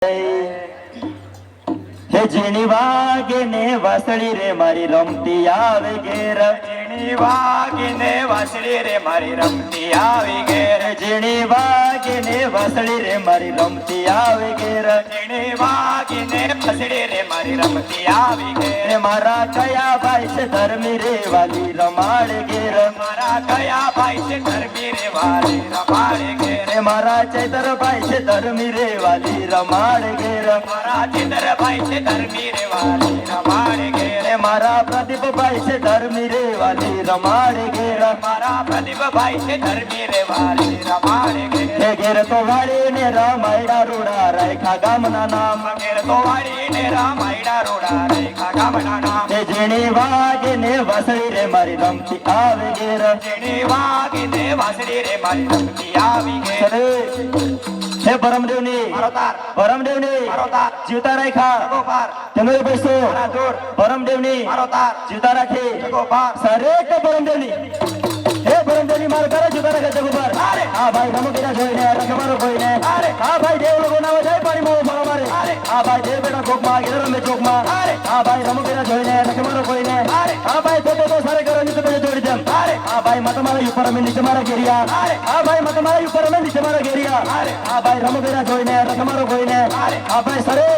હે ઝીણી વાગે ને વાસળી રે મારી રમતી આવે ઘેર, ઝીણી વાગે ને વાસળી રે મારી રમતી આવી ઘેર, ઝીણી વાગે ને વાસળી રે મારી રમતી આવે ઘેર, ઝીણી વાગે ને વાસળી રે મારી રમતી આવી ઘેર. હે મારા કયા ભાઈ છે ધર્મી રે વાલી રમાડે ઘેર, મારા કયા ભાઈ છે ધર્મી રે વાલી રમાડે ઘેર, હે મારા ચૈતર ભાઈ છે ધર્મી રે વાલી રમાડે ઘેર, મારા ચિંદર ભાઈ છે ધર્મી રે વાલી રમાડે ઘેર, હે મારા પ્રદીપ ભાઈ છે ધર્મી રે વાલી રમાડે ઘેર, મારા પ્રદીપ ભાઈ છે ધર્મી રે વાલી રમાડે ઘેર. હે ઘેર તો વાળી ને રમાયડા રૂડા રાખ્યા ગામના નામ, ઘેર તો વાળી ને રામાયડા રોડા રેખા ગામના નામ, હે ઝીણી વાગે ને વાસળી રે મારી રમતી આવે ઘેર, ઝીણી વાગે ને વાસળી રે મારી રમતી આવી ઘેર. અરે હે પરમદેવની મારો તાર પરમદેવની મારો તાર જીવતા રાખ્યા જગો પાર તેનો પૈસો મારા દૂર પરમદેવની મારો તાર જીવતા રાખી જગો પાર સરેક પરમદેવની હે પરમદેવની મારો કરે જીવતા રાખે જગો પાર. અરે હા ભાઈ રમકીના જોઈને રખે મારો કોઈને, અરે હા ભાઈ દેવ લોકો ના જાય પાણી માં મારો મારે, અરે હા ભાઈ દેવ બેટા કોક માં ઘેર રમે ચોક માં, અરે હા ભાઈ રમકીના જોઈને રખે મારો કોઈને, અરે હા ભાઈ તો સારે કરો ની તમે જોડી દેમ, અરે હા ભાઈ મત મારા ઉપર અમે નીચે મારા ઘેરિયા, અરે હા ભાઈ મત મારા ઉપર અમે નીચે મારા ઘેરિયા, અરે હા ભાઈ રમકીના જોઈને રખે મારો કોઈને, હા ભાઈ સરે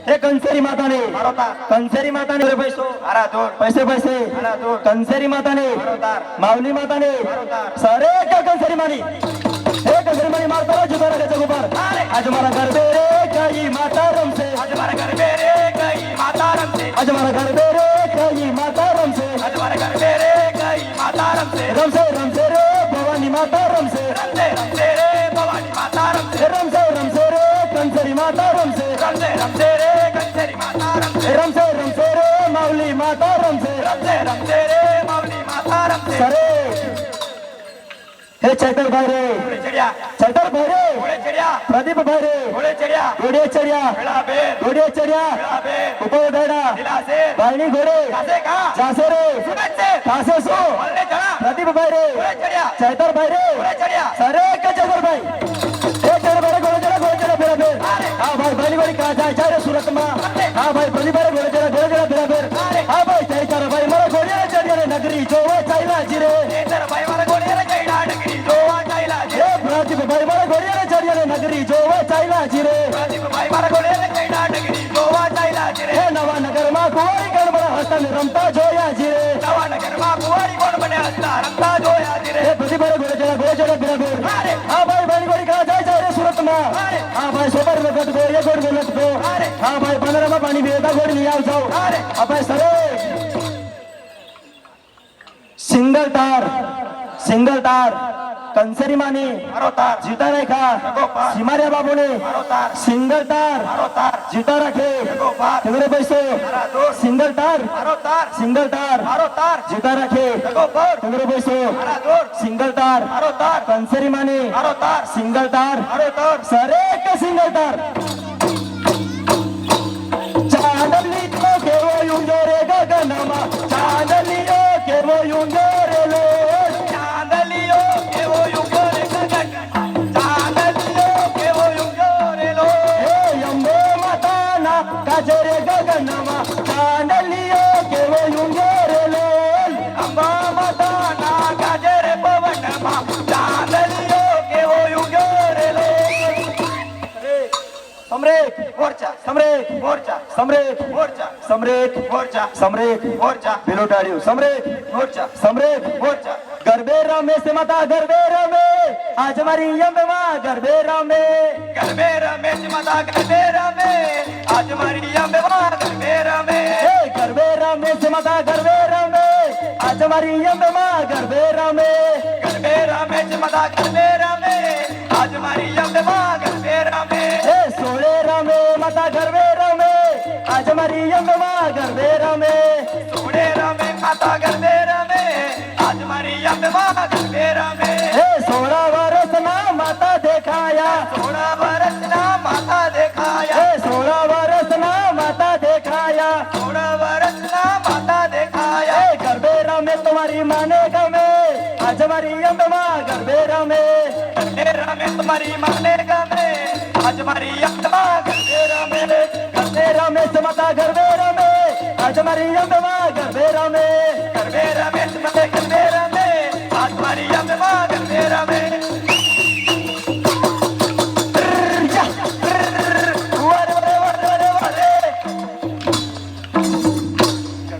એ કંસેરી માતાને મારો તાર કંસેરી માતાને પૈસો મારા દૂર પૈસે પૈસે મારા દૂર કંસેરી માતાને મારો તાર માવલી માતાને તાર. સરે કે કંસેરી માની હે કંસેરી માની મારતો જુગાર કે જગો પર અરે આજ મારા ઘર બે રે કઈ માતા રમશે, આજ મારા ઘર બે રે ગઈ માતા રમશે, આજ મારા ઘર બે રે કઈ માતા રમશે, આજ મારા ઘર બે રે ગઈ માતા રમશે, રમશે રમશે રે ભવાની માતા રમશે, રમશે રમશે રે ભવાની માતા રમશે, રમશે રમશે રે કંસેરી માતા રમશે, રમશે રમશે રે કંસેરી માતા રમશે, રમશે રમશે રે માવલી માતા રમશે, રમશે રમશે રે માવલી માતા રમશે. સરે હે ચૈતર ભાઈ રે ઘોડે ચડ્યા ચૈતર ભાઈ રે ઘોડે ચડ્યા પ્રદીપ ભાઈ રે ઘોડે ચડ્યા ઘોડે ચડ્યા પેલા બેર ઘોડે ચડ્યા પેલા બેર ઉભો ડેડા લીલા શેર ભાઈની ઘોડે કાસે કા જાસે રે સુરત છે કાસે શું બોલને જણા પ્રદીપ ભાઈ રે ઘોડે ચડ્યા ચૈતર ભાઈ રે ઘોડે ચડ્યા સરે કે ચૈતર ભાઈ એ ચૈતર ભાઈ ઘોડે ચડ્યા ફેરા ફેર હા ભાઈ ભાઈની ઘોડી કા જાય જાય રે સુરત માં, હા ભાઈ પ્રદીપ ભાઈ ઘોડે ચડ્યા ફેરા ફેર, હા ભાઈ ચૈતર ભાઈ મારા ઘોડે ચડ્યા રે નગરી જોવા ચાલ્યા જી રે, ચેતર ભાઈ મારા ઘોડે ચડ્યા નગરી જોવા ચાલ્યા છે, એ પ્રદીપ ભાઈ મારા ઘોડે ચડ્યા રે નગરી જોવા ચાલ્યા જી રે, પ્રદીપ ભાઈ મારા ઘોડે ચડ્યા નગરી જોવા ચાલ્યા છે, એ નવા નગરમાં કુંવારી ગણબડા હસતાને રમતા જોયા જી રે, નવા નગરમાં કુંવારી કોણ બને હસતા રમતા જોયા છે, એ પ્રદીપ ભાઈ ઘોડે ચડ્યા ફેરા ફેર, હા ભાઈ ભાઈની ઘોડી કા જાય જાય રે સુરત માં, હા ભાઈ સોબર में गट गो ये गोड़ में लट गो, हाँ भाई 15 में पानी बेटा गोड़ नहीं आव जाओ, अब सरे सिंगल तार कंसरी मानी મારો તાર जीता रेखा सिमारिया बाबू ने મારો तार सिंगल तार મારો तार जीता रखे જગો પાર तेरे पैसे મારા દોસ્ત सिंगल तार મારો તાર મારો તાર जीता रखे જગો પાર तेरे पैसे મારા દોસ્ત सिंगल तार મારો તાર कंसरी मानी મારો તાર सिंगल तार મારો તાર सरे के सिंगल तार चांदली तो केवो युंगे रे गगनमा चांदलियो केवो युंगे रे लो ચાંદલિયો કેવો યુગો રે ગગન ચાંદલિયો કેવો યુગો રે લો हे यम्बो माताना काजरे गगनमा चांदलियो केवो युंगे रे लो અંબા માતાના ગાજરે પવનમાં ચાંદલિયો કેવો યુગો રે લો सम्रेत મોરચા सम्रेत મોરચા सम्रेत મોરચા सम्रेत મોરચા सम्रेत મોરચા बिलोटाड़ियो सम्रेत મોરચા सम्रेत મોરચા गरबे रामे से माता गरबे रामे आज हमारी यम्बे माँ गरबे रामे ગરબે રમે છે માતા ગરબે રમે આજ મારી અંબે માં ગરબે રમે हे गरबे रामे से माता गरबे रामे आज हमारी यम्बे माँ गरबे रामे ગરબે રમે છે માતા ગરબે રમે આજ મારી અંબે માં ગરબે રમે हे सोले रामे माता गरबे रामे आज हमारी यम्बे माँ गरबे रामे સોડે રમે માતા ગરબે રમે આજ મારી અંબે માં ગરબે રમે हे 16 वर्ष ना माता देखाया 16 વર્ષના માતા દેખાયા हे 16 वर्ष ना माता देखाया 16 વર્ષના માતા દેખાયા हे गरबे रामे तुम्हारी माने गमे आज हमारी यम्बे माँ गरबे रामे ગરબે રમે તમારી માને ગમે આજ મારી અંબે માં રમેશ માતા ગરબે રમે આજ મારી અંબેમાં ગરબે રમે ગરબે રમે મને ગરબે રમે આજ મારી અંબેમાં ગરબે રમે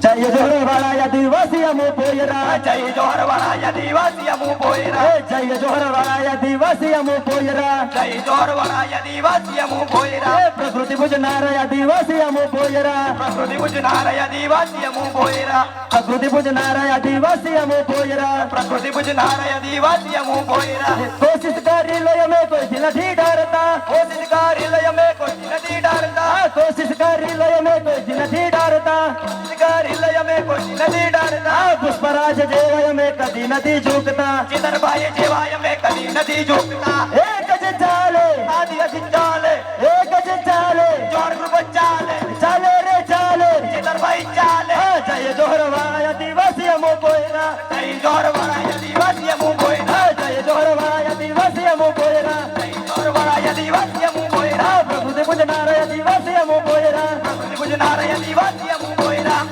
જય જોહર વાળા આદિવાસી અમો પોયરા જય જોહર વાળા આદિવાસી અમુ પોયરા જય જોહર વાળા આદિવાસી અમો પોયરા જય જોહર વાળા આદિવાસી અમુ પોયરા પ્રકૃતિ પૂજનાર આદિવાસી અમો પોયરા પ્રકૃતિ પૂજનાર આદિવાસી અમુ પોયરા પ્રકૃતિ પૂજનાર આદિવાસી અમો પોયરા પ્રકૃતિ પૂજનાર આદિવાસી અમુ પોયરા કોશિશ કરી લો અમે કોઈ નથી ડરતા કોશિશ કરી લઈ અમે કોઈ નથી ડરતા કોશિશ કરી લો અમે કોઈ નથી ડરતા કોશિશ કરી લઈ અમે કોઈ નથી ડરતા પુષ્પરાજ જેવા અમે કદી નથી ઝૂકતા ચિતરભાઈ જેવા અમે કદી નથી ઝૂકતા એક જ ચાલે આદિવાસી ચાલે એક જ ચાલે જોર ગ્રુપ ચાલે ચાલે રે ચાલે ચિતરભાઈ ચાલે જય જોહર વાળા આદિવાસી અમો પોયરા જય જોહર વાળા આદિવાસી અમુ પોયરા જય જોહર વાળા આદિવાસી અમો પોયરા જય જોહર વાળા આદિવાસી અમુ પોયરા પ્રકૃતિ પૂજનાર આદિવાસી અમો પોયરા પ્રકૃતિ પૂજનાર આદિવાસી અમુ પોયરા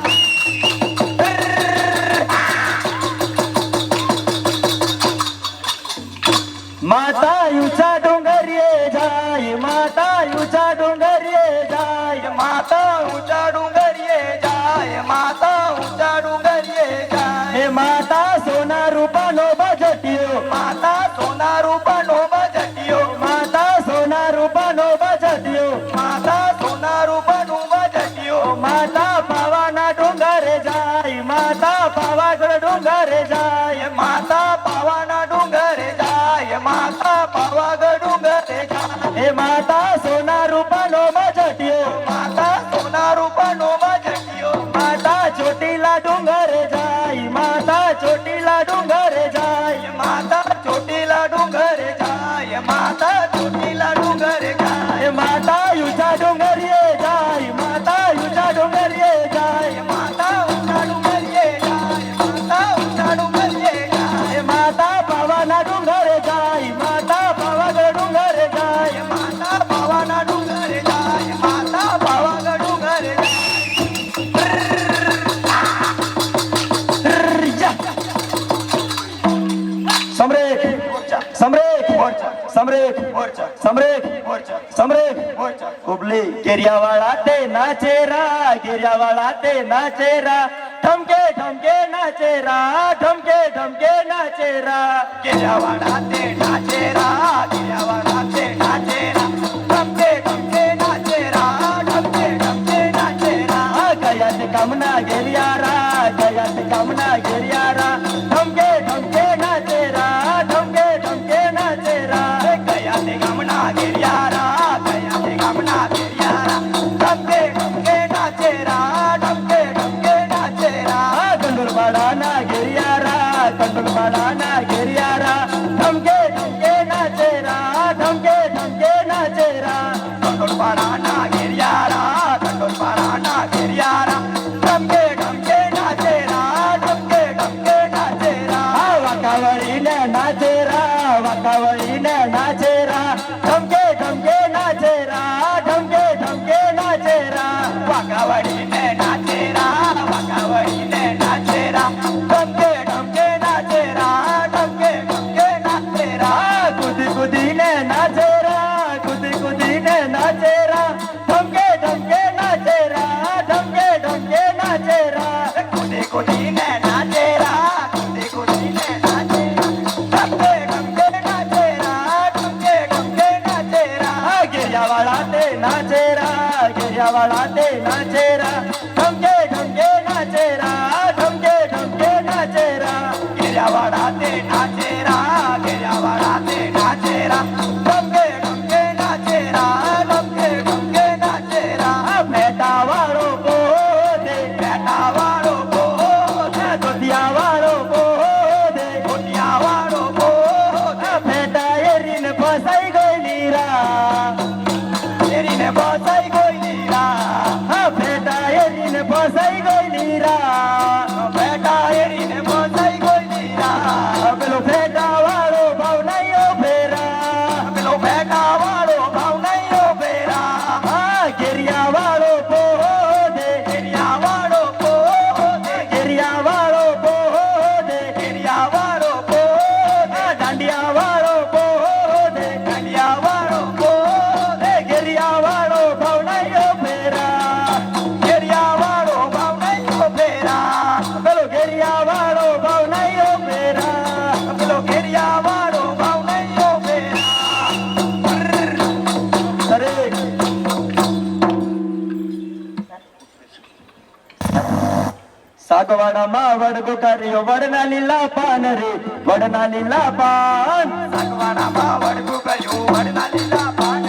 માતા ઊંચા ડુંગરીએ જાય માતા ઊંચા ડુંગરીએ જાય માતા ઊંચા ડુંગરીએ જાય માતા ઊંચા ડુંગરીએ જાય હે માતા સોના રૂપાનો બજટિયો માતા સોના રૂપાનો બજટિયો માતા સોના રૂપાનો બજટિયો માતા સોના રૂપાનું બજટિયો માતા પાવાના ડુંગરે જાય માતા પાવાગઢ ડુંગરે જાય માતા પાવાના ડુંગરે જાય માતા પાવાગઢ ડુંગરે જાય હે માતા સોના રૂપાનો બજટિયો માતા સોના રૂપાનો બજટિયો માતા ચોટીલા ડુંગરે જાય માતા ચોટીલા ડુંગરે જાય માતા ચોટીલા ડુંગરે જાય માતા ચોટીલા ડુંગરે જાય માતા ઊંચા ડુંગરીએ જાય માતા ઊંચા ડુંગરીએ જાય માતા ઊંચા ડુંગરીએ જાય માતા ઊંચા ડુંગરીએ જાય માતા પાવાના ડુંગરે જાય માતા પાવાગઢ ડુંગરે જાય માતા પાવાના ડુંગરે જાય માતા પાવાગઢ ડુંગરે જાય સમ્રેક સમ્રેક સમ્રેક મોરચા સમ્રેક મોરચા સમ્રેક મોરચા ઉબલી ગેરિયાવાળા તે નાચેરા ગેરિયાવાળા તે નાચેરા ઠમકે ઠમકે નાચેરા ઠમકે ઠમકે નાચેરા કેરાવાડા તે નાચેરા કેરાવાડા તે નાચેરા ટમકે ટમકે નાચેરા ટમકે ટમકે નાચેરા ગયા તે કામના ગેરિયારા ગયા તે કામના ગેરિયારા ઠમકે ઠમકે નાચેરા ઠમકે ઠમકે નાચેરા ગયા તે ગામના ગેરિયારા ગયા તે ગામના ગેરિયારા ટમકે ટમકે નાચેરા ટમકે ટમકે નાચેરા કંડોળવાડાના ગેરિયારા કંડોળવાડાના ગેરિયારા ઠમકે ઠમકે નાચેરા ઠમકે ઠમકે નાચેરા કંડોળપાડાના ગેરિયારા કંડોળપાડાના ગેરિયારા ટમકે ટમકે નાચેરા ટમકે ટમકે નાચેરા વાકાવળીને નાચેરા વાકાવળીને નાચેરા ઠમકે ઠમકે નાચેરા ઠમકે ઠમકે નાચેરા વાકાવડીને નાચેરા વાકાવડીને નાચેરા ટમકે ટમકે નાચેરા ટમકે ટમકે નાચેરા કુદી કુદીને નાચેરા કુદી કુદીને નાચેરા ઠમકે ઠમકે નાચેરા ઠમકે ઠમકે નાચેરા કુદે કુદીને નાચેરા કુદે કુદીને નાચેરા ટમકે ટમકે નાચેરા ટમકે ટમકે નાચેરા ગેરિયાવાળા તે નાચેરા ગેરિયાવાળા તે નાચેરા ઠમકે ઠમકે નાચેરા ઠમકે ઠમકે નાચેરા ગેરિયાવાડા તે નાચેરા ગેરિયાવાડા તે નાચેરા ટમકે ટમકે નાચેરા ટમકે ટમકે નાચેરા ભેટાવાળો બોધે બેટાવાળો બોધે ધોતિયાવાળો બોધે ગોટિયાવાળો બોધે ભેટા એરીને ફસાઈ ગયેલી રા એરીને બસાઈ ગયેલી રા ભેટા એરીને ફસાઈ ગયેલી રા બેટા એરીને બસાઈ ગયેલી રા પેલો ભેટાવાળો ભાવ નહીં ફેરા પેલો બેટાવાળો ભાવ નહીં બેરા ગેરિયાવાળો બોધે સાગવાડામાં વડગો કર્યો વડના લીલા પાન રે વડના લીલા પાન સાગવાડામાં વડગું કર્યું વડના લીલા પાન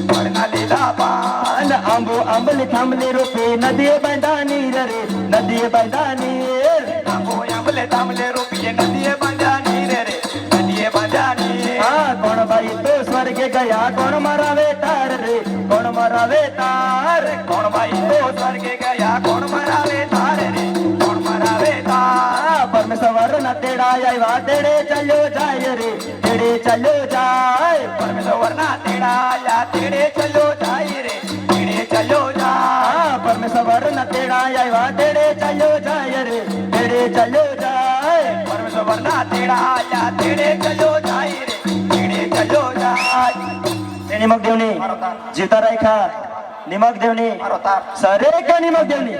વડના લીલા પાન અને આંબો આંબલી થાંભલી રૂપી નદીએ બાંધા નીર રે નદીએ બાંધા નીર આંબો આંબલે તાંબલે રૂપિયે નદીએ બાંધ્યા નીર રે નદીએ બાંધ્યા નીર હા કોણ ભાઈ તો સ્વર્ગે ગયા કોણ મરાવે તાર રે કોણ મરાવે તાર કોણ ભાઈ તો સ્વર્ગે ગયા કોણ મરાવે તાર રે કોણ મરાવે તાર પરમેશ્વર ના તેડા આવ્યા તેડે ચાલ્યો જાય રે તેડે ચાલ્યો જાય પરમેશ્વર ના તેડા આયા તેડે ચલ્યો જાય રે તેડે ચલ્યો જાય પરમેશ્વર ના તેડા આવ્યા તેડે ચાલ્યો જાય રે તેડે ચાલ્યો જાય પરમેશ્વર ના તેડા આયા તેડે ચલ્યો જાય રે તેડે ચલ્યો જાય એ નિમક દેવની જીવતા રાખ્યા નિમક દેવની મારો તાર સરે કે નિમક દેવની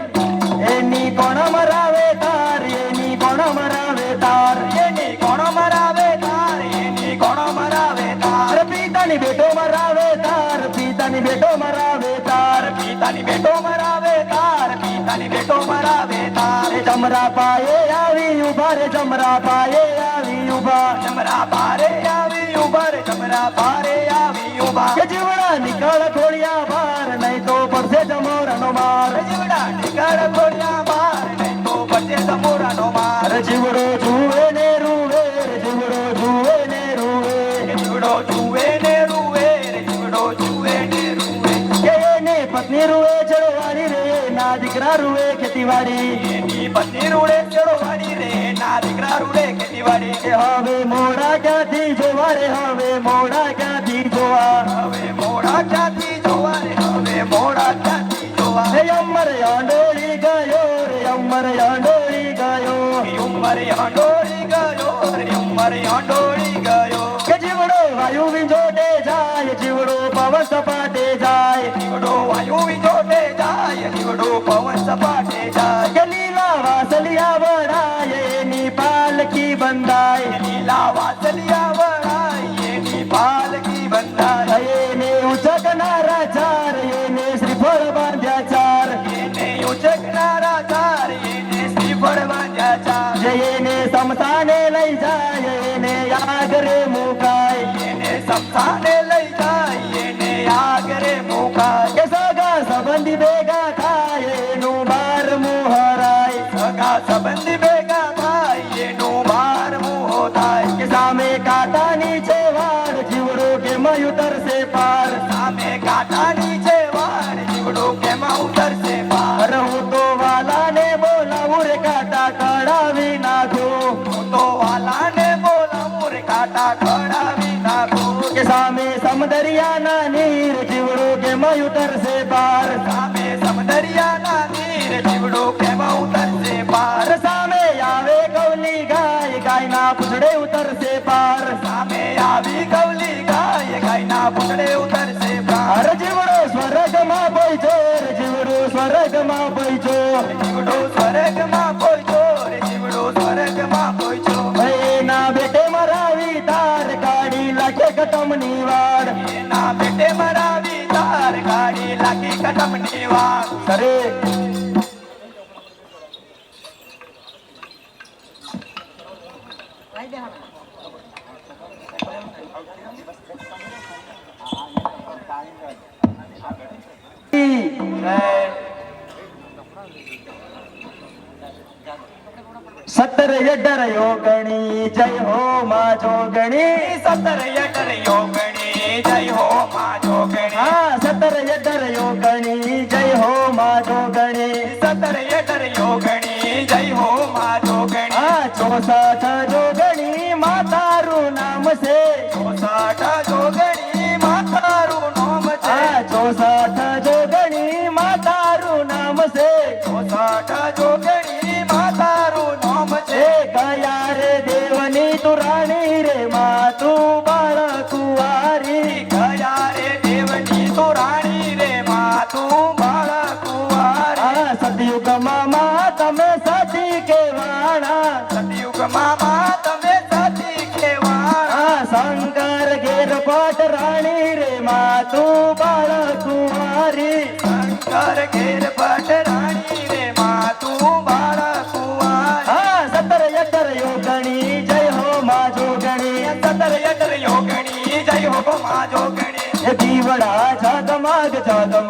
એની કોણ મરાવે તાર એની કોણ મરાવે તાર એની કોણ મરાવે તાર એની કોણ મરાવે તાર પિતાની બેટો મરાવે તાર પિતાની બેટો મરાવે તાર પિતાની બેટો મરાવે તાર પિતાની બેટો મરાવે તાર એ જમરા પાયે આવી ઉભા રે જમરા પાયે આવી ઉભા જમરા પારે આવી ઉભા રે જમરા પારે આવી ઉભા કે જીવડા નીકળ થોડિયા બાર નહીં તો પડશે જમોરાનો માર જીવડા નીકળ ખોડિયા બાર નહીં તો બચે સમોરાનો માર અરે જીવડો જુએ ને રૂવે રે જીવડો જુએ ને રૂવે જીવડો જુએ ને રૂવે રે જીવડો જુએ ને રૂવે કે એની પત્ની રૂવે ચડવાડી રે ના દીકરા રૂવે ખેતીવાડી એની પત્ની રૂડે ચડવાડી રે ના દીકરા રૂડે ખેતીવાડી કે હવે મોડા ક્યાંથી જોવા રે હવે મોડા ક્યાંથી જોવા હવે મોડા ક્યાંથી જોવા રે હવે મોડા ક્યાંથી જોવા હે અમર આંડોળી ગયો રે અમર આંડોળી ગયો ઉંમરે આંડોળી ગયો રે ઉંમરે આંડોળી ગયો કે જીવડો વાયુ વિંજોટે જાય જીવડો પવન સપાટે જાય જીવડો વાયુ વિજોટે જાય જીવડો પવન સપાટે જાય કે લીલા વાસલિયા વડાય એની પાલકી બંધાય લીલા વાસલિયા વળાય એની પાલકી બંધાય એને ઉચકનારા ચાર એને શ્રીફળ બાંધ્યા ચાર એને ઉચકનારા ચાર એને શ્રીફળ બાંધ્યા ચાર જે એને સમસાને લઈ જાય એને આગરે મુકાય એને સમસાને લઈ જાય એને આગરે મુકાય કે સગા સંબંધી ભેગા થાય એનું બાર મુહરાય સગા સંબંધી ભેગા થાય એનું બારમું થાય કે સામે કાંટાની છે વાડ જીવડો કે ઉતરશે પાર સામે કાંટાની છે વાડ જીવડો કેમાં ઉતરશે પાર અરે હું તો વાલાને બોલાવું રે કાંટા કડાવી નાખું હું તો વાલાને બોલાવું રે કાંટા કડાવી નાખું કે સામે સમદરિયાના નીર જીવડો કે ઉતરશે પાર સામે સમદરિયાના નીર જીવડો કેમાં ઉતરશે પાર અરે સામે આવે કૌલી ગાય ગાયના પૂછડે ઉતરશે પાર સામે આવી ગૌલી ગાય ગાયના પૂંછડે ઉતરશે પાર અરે જીવડો સ્વર્ગમાં પહોંચો રે જીવડો સ્વર્ગમાં પહોંચો જીવડો સ્વર્ગમાં પહોંચ્યો રે જીવડો સ્વર્ગમાં પહોંચ્યો એના બેટે મરાવી તાર કાઢી લાખે કટમની વાડ એના પેટે મરાવી તાર ગાડી લાગી કદમની વાગ સરે સત્તર યડર યોગણી જય હો માં જોગણી સતર યટર યોગણી જય હો માં જોગણી હા સત્તર યડર યોગણી જય હો માં જોગણી સતર યટર યોગણી જય હો માં જોગણી હા 64 જોગણી માતારું નામ છે 64 જોગણી માતારું નામ છે હા 64 જોગણી માતારું નામ છે 64 જોગણી માતારું નામ છે એ ગયા રે દેવની તું રાણી રે માં તું બાળ કુંવારી ગયા રે દેવની તો રાણી રે માં તું બાળ કુંવારી આ સતયુગમાં માં તમે સાચી કેવાણા સતયુગમાં માં તમે સાચી કહેવાના આ શંકર ઘેર પાટ રાણી રે માં તું બાળ કુંવારી શંકર ઘેર ભટ્ટ રાણી રે માં તું બાળ કુંવારી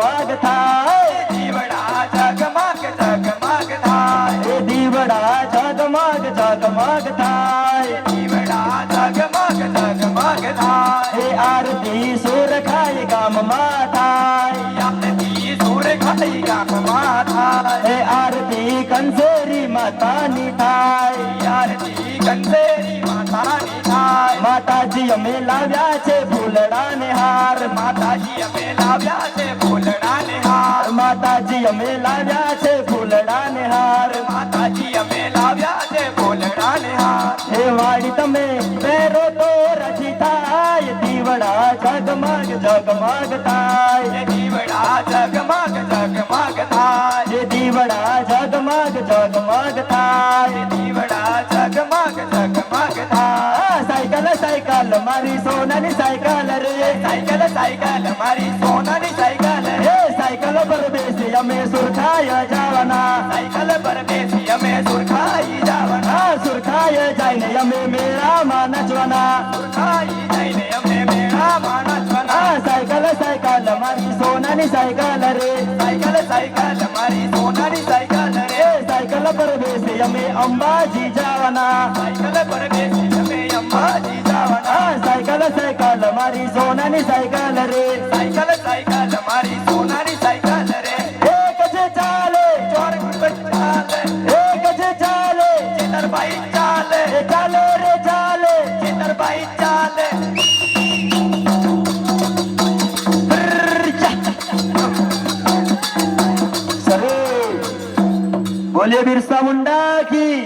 ઝગમગ થાય દીવડા ઝગમગ ઝગમગ થાય એ દીવડા ઝગમગ ઝગમગ થાય દીવડા ઝગમગ ઝગમગ થાય એ આરતી સુર ખાય ગામમાં થાય આરતી સુર ખાઈ ગામમાં થાય એ આરતી કંસેરી માતાની થાય આરતી કંસેરી માતાની થાય માતાજી અમે લાવ્યા છે ફૂલડા ને હાર માતાજી અમે લાવ્યા છે ફૂલડા ને હાર માતાજી અમે લાવ્યા છે ફૂલડા ને હાર માતાજી અમે લાવ્યા છે ફૂલડા ને હાર એ વાડી તમે પહેરો તો રચી થાય દીવડા ઝગમગ ઝગમગ થાય એ દીવડા ઝગમગ ઝગમગ થાય એ દીવડા ઝગમગ ઝગમગ થાય દીવડા ઝગમગ ઝગમગ થાય આ સાયકલ સાયકલ મારી સોનાની સાયકલ રે સાયકલ સાયકલ મારી સોનાની સાયકલ એ સાયકલ પર બેસી અમે સુરખાય જવાના સાયકલ પર બેસી અમે સુરખાઈ જવાના આ સુરખાય જઈને અમે મેળામાં નચવાના સુરખાઈ જઈને અમે મેળામાં નાચવાના આ સાયકલ સાયકલ મારી સોનાની સાયકલ રે સાયકલ સાયકલ મારી સોનાની સાયકલ રે એ સાયકલ પર બેસી અમે અંબાજી જવાના સાયકલ પર બેસી અમે અંબાજી જવાના આ સાયકલ સાયકલ મારી સોનાની સાયકલ રે સાયકલ સાયકલ મારી સોનાની સાયકલ રે એક જ ચાલે ચોર ચાલે એક જ ચાલે ચેતરભાઈ ચાલે એ ચાલે રે ચાલે ચેતરભાઈ ચાલે સરે બોલીએ બિરસા મુંડા કી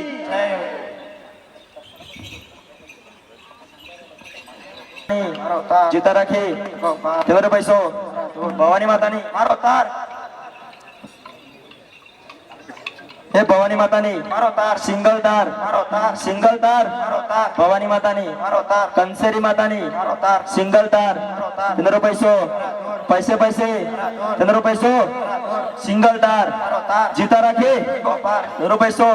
મારો તાર જીતા રાખી તેવરે પૈસો ભવાની માતાની મારો તાર હે ભવાની માતાની મારો તાર સિંગલ તાર મારો તાર સિંગલ તાર મારો તાર ભવાની માતાની મારો તાર કંસેરી માતાની મારો તાર સિંગલ તાર તેનો પૈસો પૈસે પૈસે તેનો પૈસો સિંગલ તાર મારો તાર જીતા રાખી ગોપાર તેનો પૈસો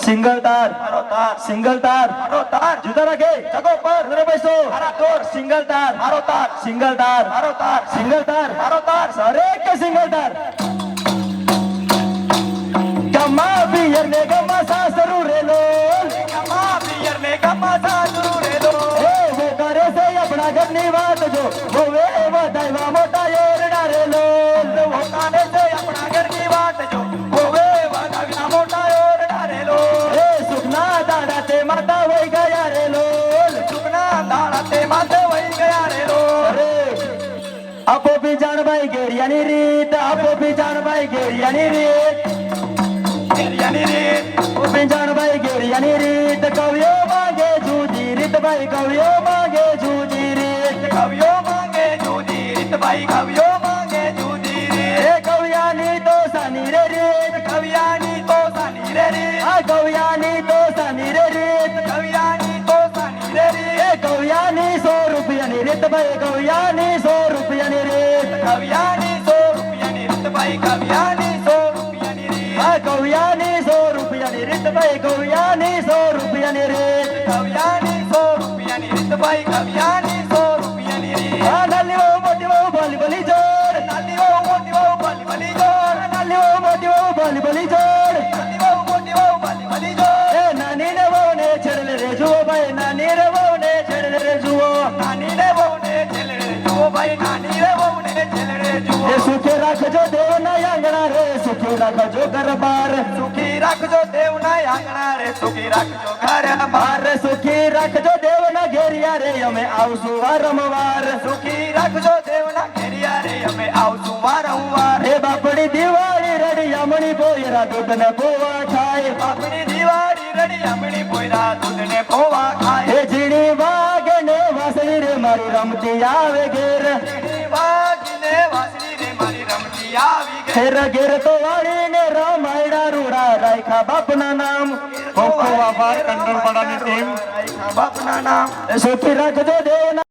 સિંગલ તાર મારો તાર સિંગલ તાર મારો તાર જીતા રાખે જગો પર તેનો પૈસો મારા તોર સિંગલ તાર મારો તાર સિંગલ તાર મારો તાર સિંગલ તાર મારો તાર સરે કે સિંગલ તાર ગમા પિયર ને ગમા સાસરુ રે લોલ ગમા પિયર ને ગમા સાસુ રે દો એ वो करे से अपना ઘરની વાત જો वो વે વધાયવા મોટા યોરડા રે લોલ वो काने से अपना घर की बात जो होवे वागा मोटा ओरडा रे लो એ સુખના દાડા તે માતા વઈ ગયા રે લોલ सुखना दाड़ा ते माथे वही गया रे लो અરે આપો બી જાણભાઈ ગેરિયાની રીત આપો બી જાણભાઈ ગેરિયાની રીત तेरियानी रे આપો બી જાણભાઈ ગેરિયાની રીત કવિયો માંગે જુદી રીત ભાઈ કવિયો માંગે જુદી રીત कवियो मांगे जूदी रित भाई कवियो मांगे जूदी रे એ કવિયાની તો સાની રે રીત कवियानी तो सानी रे रे આ કવિયાની તો સાની રે રીત कवियानी तो सानी रे रे એ કવિયાની 100 રૂપિયાની રીત ભાઈ કવિયાની 100 રૂપિયાની રીત कवियानी 100 रुपयानी रित भाई कवियानी 100 रुपयानी रे આ કવિયાની 100 રૂપિયાની રીત ભાઈ કવિયાની 100 રૂપિયાની રીત कवियानी 100 रुपयानी रित भाई कवियानी 100 रुपयानी रे આ નાલી વો મોટી વો ભલી ભલી જોડ नाली वो मोटी वो भली भली जोर નાલી વો મોટી વો ભલી ભલી જોડ नाली वो मोटी वो भली भली जोर એ નાની ને વહુ ને છેડલે રે જુઓ ભાઈ નાની રે વહુ ને છેડલે રે જુઓ नानी रे वो ने चले रे जुओ भाई नानी रे वो ने चले रे जुओ એ સુખે રાખજો દેવના આંગણા રે સુખે રાખજો ઘર બાર सुखी रखजो देवना आंगणा रे सुखी रखजो घर बार બાર સુખી રાખજો દેવના ઘેરિયા રે અમે આવશું વારંવાર सुखी रखजो देवना घेरिया रे हमें आवसु वारंवार એ બાપડી દિવાળી રડી અમણી બોયરા દૂધ ને બોવા ખાય अपनी दिवाળી रड़ी हमनी पोयरा दूध ने खोवा खाए એ ઝીણી વાગે ને વાસળી રે મારી રમતી આવે ઘેર વાગી ને વાસળી રે મારી રમતી આવી ગઈ ઘેર ઘેર તો વાળીને રમાયડા રૂડા રાખ્યા બાપના નામ બાપના નામ એ સુખી રાખજો દેવના